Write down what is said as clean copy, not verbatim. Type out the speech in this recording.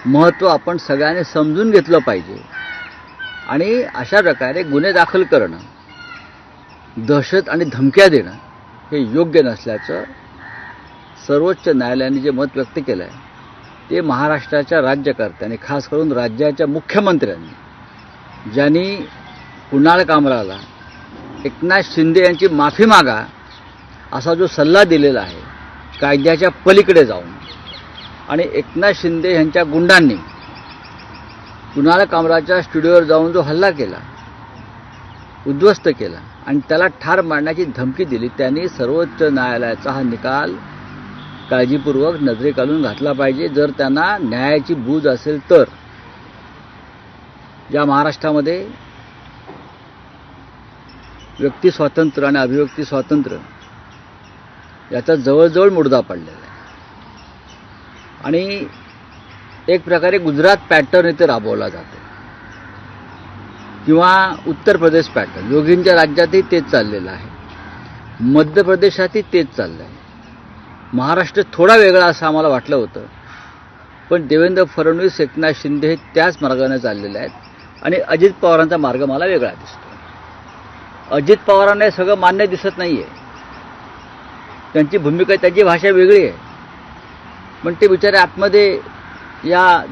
महत्त्व आपण सगळ्यांनी समजून घेतलं पाहिजे आणि अशा प्रकारे गुन्हे दाखल करणं, दहशत आणि धमक्या देणं हे योग्य नसल्याचं सर्वोच्च न्यायालयाने जे मत व्यक्त केलं आहे ते महाराष्ट्राच्या राज्यकर्त्यांनी, खास करून राज्याच्या मुख्यमंत्र्यांनी, ज्यांनी कुणाल कामराला एकनाथ शिंदे यांची माफी मागा असा जो सल्ला दिलेला आहे कायद्याच्या पलीकडे जाऊन, आणि एकनाथ शिंदे यांच्या गुंडांनी कुणाल कामराच्या स्टुडिओवर जाऊन जो हल्ला केला, उद्ध्वस्त केला आणि त्याला ठार मारण्याची धमकी दिली, त्यांनी सर्वोच्च न्यायालयाचा हा निकाल काळजीपूर्वक नजरेखालून घातला पाहिजे. जर त्यांना न्यायाची बूज असेल तर या महाराष्ट्रामध्ये व्यक्ती स्वातंत्र्य आणि अभिव्यक्ती स्वातंत्र्य याचा जवळजवळ मुडदा पडलेला आहे आणि एक प्रकारे गुजरात पॅटर्न इथे राबवला जातो किंवा उत्तर प्रदेश पॅटर्न, योगींच्या राज्यातही तेच चाललेलं आहे, मध्य प्रदेशातही तेच चाललं आहे. महाराष्ट्र थोडा वेगळा असं आम्हाला वाटलं होतं, पण देवेंद्र फडणवीस, एकनाथ शिंदे हे त्याच मार्गाने चाललेले आहेत आणि अजित पवारांचा मार्ग मला वेगळा दिसतो. अजित पवारांना हे सगळं मान्य दिसत नाही आहे, त्यांची भूमिका, त्यांची भाषा वेगळी आहे, पण ते बिचारे आतमध्ये या